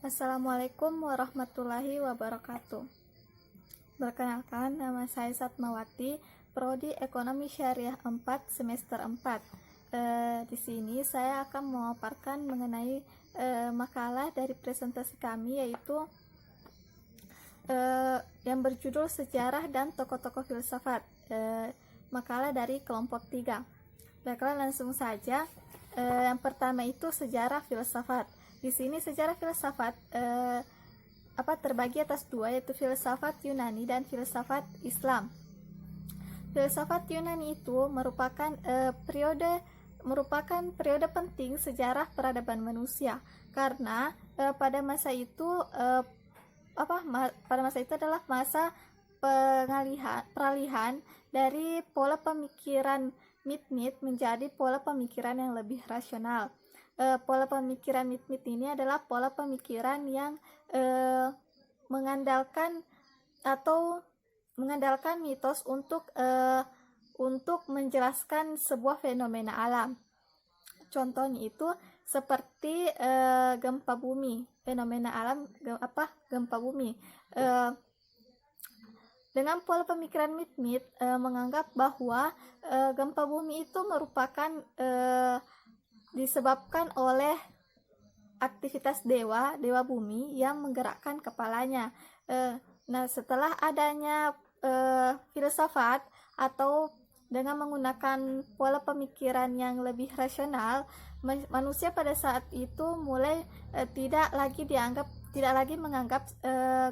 Assalamualaikum warahmatullahi wabarakatuh. Perkenalkan, nama saya Satmawati, Prodi Ekonomi Syariah 4 semester 4. Di sini saya akan memaparkan mengenai makalah dari presentasi kami, yaitu yang berjudul Sejarah dan Tokoh-tokoh Filsafat. Makalah dari kelompok 3. Baiklah, langsung saja. Yang pertama itu sejarah filsafat. Di sini sejarah filsafat terbagi atas dua, yaitu filsafat Yunani dan filsafat Islam. Filsafat Yunani itu merupakan periode penting sejarah peradaban manusia, karena pada masa itu adalah masa peralihan dari pola pemikiran mit menjadi pola pemikiran yang lebih rasional. Pola pemikiran mit ini adalah pola pemikiran yang mengandalkan mitos untuk menjelaskan sebuah fenomena alam. Contohnya itu seperti gempa bumi, fenomena alam gempa bumi. Dengan pola pemikiran mit menganggap bahwa gempa bumi itu merupakan disebabkan oleh aktivitas dewa bumi yang menggerakkan kepalanya. Nah, setelah adanya filsafat atau dengan menggunakan pola pemikiran yang lebih rasional, manusia pada saat itu mulai tidak lagi menganggap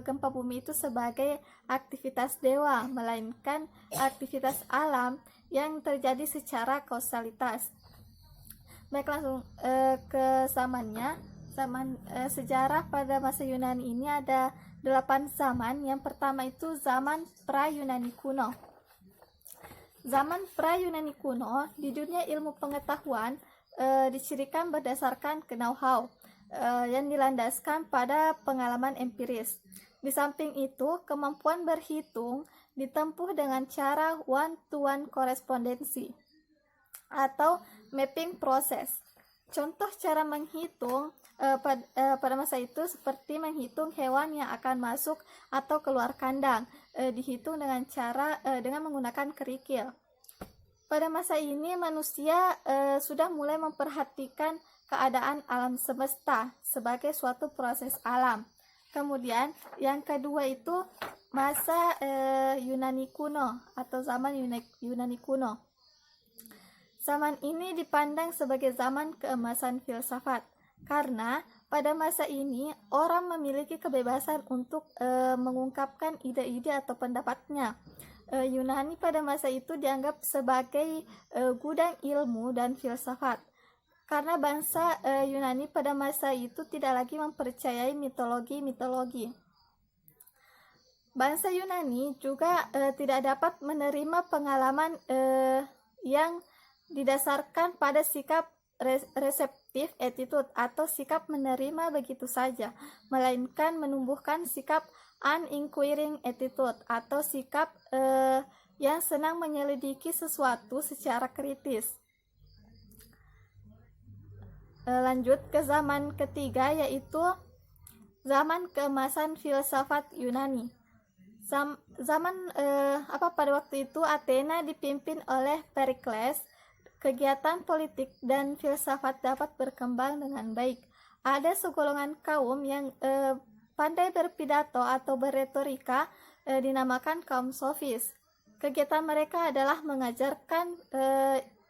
gempa bumi itu sebagai aktivitas dewa, melainkan aktivitas alam yang terjadi secara kausalitas. Baik, langsung ke zamannya. Sejarah pada masa Yunani ini ada 8 zaman. Yang pertama itu zaman pra-Yunani kuno. Zaman pra-Yunani kuno di dunia ilmu pengetahuan dicirikan berdasarkan know-how yang dilandaskan pada pengalaman empiris. Di samping itu, kemampuan berhitung ditempuh dengan cara one-to-one korespondensi atau mapping proses. Contoh cara menghitung pada masa itu seperti menghitung hewan yang akan masuk atau keluar kandang, dihitung dengan menggunakan kerikil. Pada masa ini manusia sudah mulai memperhatikan keadaan alam semesta sebagai suatu proses alam. Kemudian yang kedua itu masa Yunani kuno atau zaman Yunani kuno. Zaman ini dipandang sebagai zaman keemasan filsafat, karena pada masa ini orang memiliki kebebasan untuk mengungkapkan ide-ide atau pendapatnya. Yunani pada masa itu dianggap sebagai gudang ilmu dan filsafat, karena bangsa Yunani pada masa itu tidak lagi mempercayai mitologi. Bangsa Yunani juga tidak dapat menerima pengalaman yang didasarkan pada sikap reseptif attitude atau sikap menerima begitu saja, melainkan menumbuhkan sikap uninquiring attitude atau sikap yang senang menyelidiki sesuatu secara kritis. Lanjut ke zaman ketiga, yaitu zaman keemasan filsafat Yunani. Pada waktu itu Athena dipimpin oleh Perikles. Kegiatan politik dan filsafat dapat berkembang dengan baik. Ada segolongan kaum yang pandai berpidato atau berretorika, dinamakan kaum sofis. Kegiatan mereka adalah mengajarkan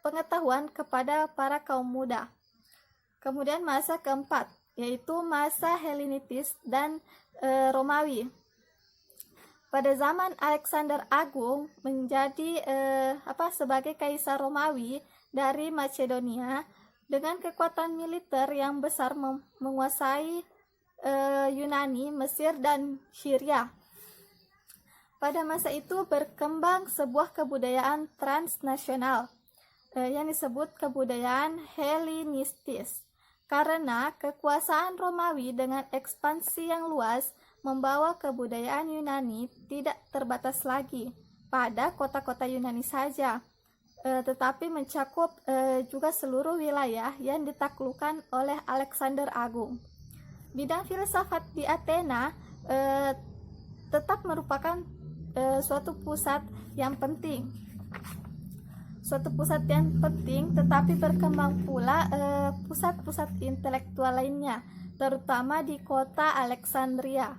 pengetahuan kepada para kaum muda. Kemudian masa keempat, yaitu masa Helenitis dan Romawi. Pada zaman Alexander Agung menjadi sebagai kaisar Romawi dari Macedonia, dengan kekuatan militer yang besar menguasai Yunani, Mesir, dan Syria. Pada masa itu berkembang sebuah kebudayaan transnasional yang disebut kebudayaan Helenistis, karena kekuasaan Romawi dengan ekspansi yang luas membawa kebudayaan Yunani tidak terbatas lagi pada kota-kota Yunani saja, tetapi mencakup juga seluruh wilayah yang ditaklukkan oleh Alexander Agung. bidang filsafat di Athena tetap merupakan suatu pusat yang penting. Tetapi berkembang pula pusat-pusat intelektual lainnya, terutama di kota Alexandria.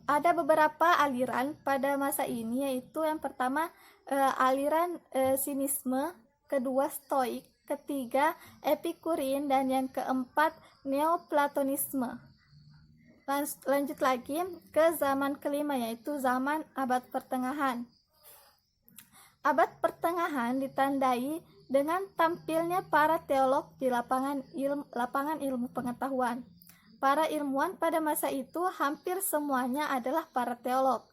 Ada beberapa aliran pada masa ini, yaitu yang pertama aliran sinisme, kedua stoik, ketiga epikurean, dan yang keempat neoplatonisme. Lanjut lagi ke zaman kelima, yaitu zaman abad pertengahan. Abad pertengahan ditandai dengan tampilnya para teolog di lapangan ilmu pengetahuan. Para ilmuwan pada masa itu hampir semuanya adalah para teolog,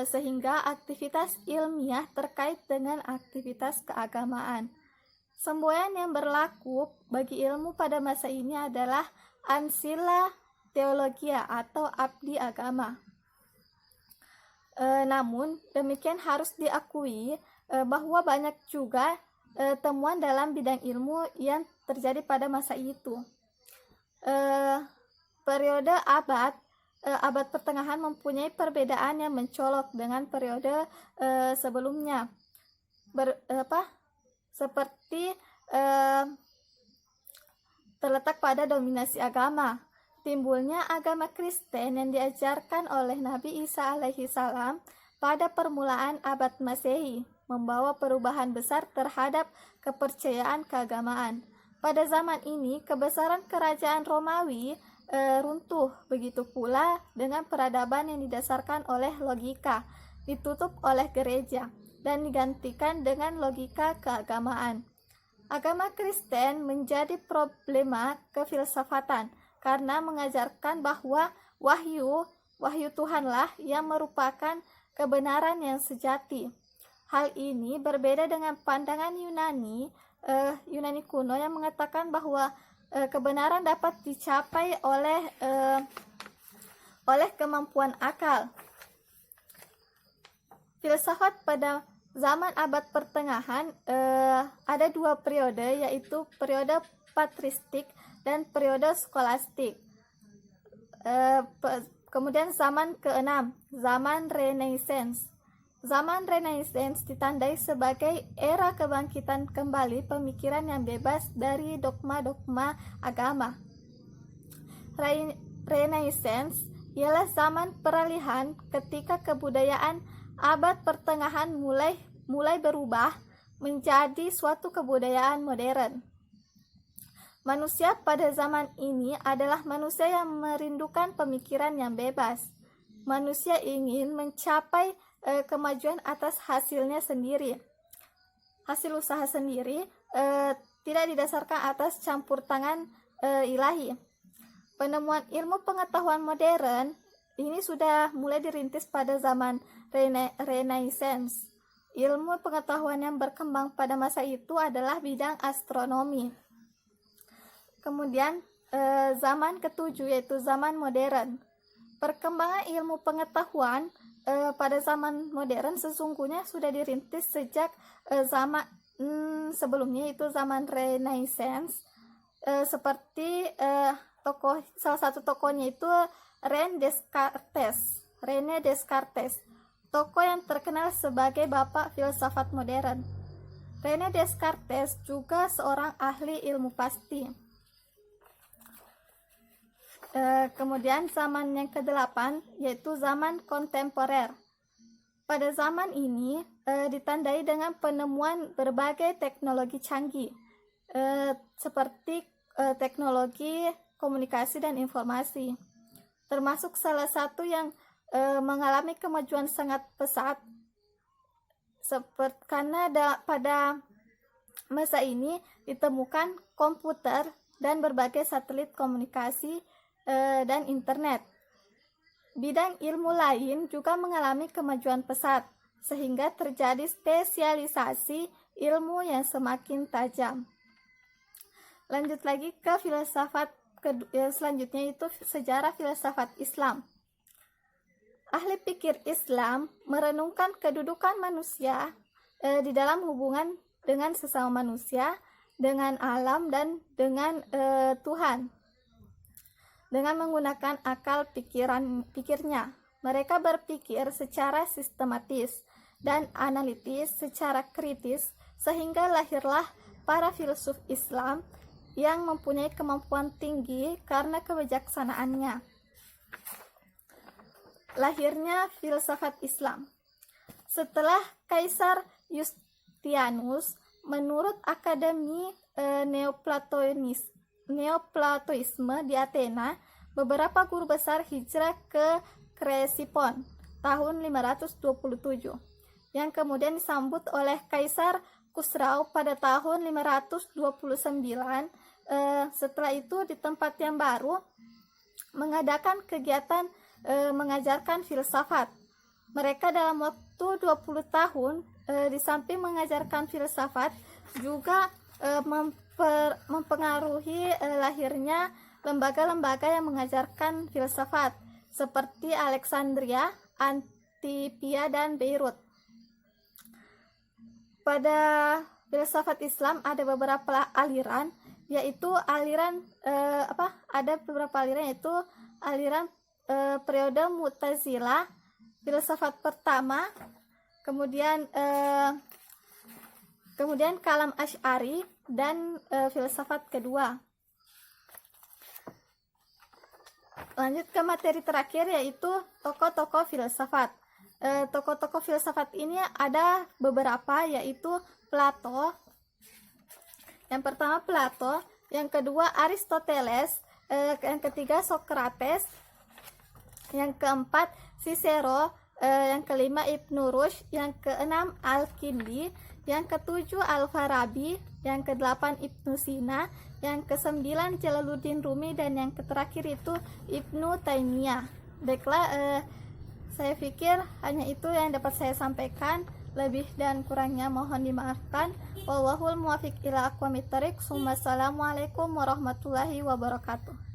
sehingga aktivitas ilmiah terkait dengan aktivitas keagamaan. Semboyan yang berlaku bagi ilmu pada masa ini adalah ancilla theologia atau abdi agama. Namun demikian harus diakui bahwa banyak juga temuan dalam bidang ilmu yang terjadi pada masa itu. Periode abad pertengahan mempunyai perbedaan yang mencolok dengan periode sebelumnya. Seperti terletak pada dominasi agama. Timbulnya agama Kristen yang diajarkan oleh Nabi Isa alaihi salam pada permulaan abad Masehi membawa perubahan besar terhadap kepercayaan keagamaan. Pada zaman ini, kebesaran kerajaan Romawi runtuh, begitu pula dengan peradaban yang didasarkan oleh logika, ditutup oleh gereja, dan digantikan dengan logika keagamaan. Agama Kristen menjadi problema kefilsafatan karena mengajarkan bahwa wahyu Tuhanlah yang merupakan kebenaran yang sejati. Hal ini berbeda dengan pandangan Yunani kuno yang mengatakan bahwa kebenaran dapat dicapai oleh kemampuan akal. Filsafat pada zaman abad pertengahan ada dua periode, yaitu periode patristik dan periode skolastik. Kemudian zaman keenam, zaman Renaissance. Zaman Renaissance ditandai sebagai era kebangkitan kembali pemikiran yang bebas dari dogma-dogma agama. Renaissance ialah zaman peralihan ketika kebudayaan abad pertengahan mulai berubah menjadi suatu kebudayaan modern. Manusia pada zaman ini adalah manusia yang merindukan pemikiran yang bebas. Manusia ingin mencapai kemajuan atas hasilnya sendiri. Hasil usaha sendiri, tidak didasarkan atas campur tangan ilahi. Penemuan ilmu pengetahuan modern ini sudah mulai dirintis pada zaman Renaissance. Ilmu pengetahuan yang berkembang pada masa itu adalah bidang astronomi. Kemudian zaman ketujuh, yaitu zaman modern. Perkembangan ilmu pengetahuan pada zaman modern sesungguhnya sudah dirintis sejak zaman sebelumnya, yaitu zaman Renaissance. Seperti salah satu tokohnya itu René Descartes, tokoh yang terkenal sebagai bapak filsafat modern. René Descartes juga seorang ahli ilmu pasti. Kemudian zaman yang ke-8, yaitu zaman kontemporer. Pada zaman ini ditandai dengan penemuan berbagai teknologi canggih, seperti teknologi komunikasi dan informasi, termasuk salah satu yang mengalami kemajuan sangat pesat, karena pada masa ini ditemukan komputer dan berbagai satelit komunikasi dan internet. Bidang ilmu lain juga mengalami kemajuan pesat, sehingga terjadi spesialisasi ilmu yang semakin tajam. Lanjut lagi ke filsafat selanjutnya, itu sejarah filsafat Islam. Ahli pikir Islam merenungkan kedudukan manusia di dalam hubungan dengan sesama manusia dengan alam dan dengan Tuhan. Dengan menggunakan akal pikirnya, mereka berpikir secara sistematis dan analitis, secara kritis, sehingga lahirlah para filsuf Islam yang mempunyai kemampuan tinggi karena kebijaksanaannya. Lahirnya filsafat Islam. Setelah Kaisar Yustianus, menurut Akademi Neoplatoisme di Athena, beberapa guru besar hijrah ke Ctesiphon tahun 527, yang kemudian disambut oleh Kaisar Khusrau pada tahun 529. Setelah itu di tempat yang baru mengadakan kegiatan mengajarkan filsafat. Mereka dalam waktu 20 tahun di samping mengajarkan filsafat juga mempengaruhi lahirnya lembaga-lembaga yang mengajarkan filsafat seperti Alexandria, Antipia, dan Beirut. Pada filsafat Islam ada beberapa aliran, yaitu aliran aliran periode Mu'tazilah, filsafat pertama, kemudian kalam Asy'ari, dan filsafat kedua. Lanjut ke materi terakhir, yaitu tokoh-tokoh filsafat. Tokoh-tokoh filsafat ini ada beberapa, yaitu Plato. Yang pertama Plato, yang kedua Aristoteles, yang ketiga Socrates, yang keempat Cicero, yang kelima Ibnu Rushd, yang keenam Al-Kindi, yang ketujuh Al-Farabi, yang kedelapan Ibnu Sina, yang kesembilan Jalaluddin Rumi, dan yang terakhir itu Ibnu Taimiyah. Baiklah, saya pikir hanya itu yang dapat saya sampaikan. Lebih dan kurangnya mohon dimaafkan. Wallahul muwaffiq ila aqwamit thoriq. Wassalamualaikum warahmatullahi wabarakatuh.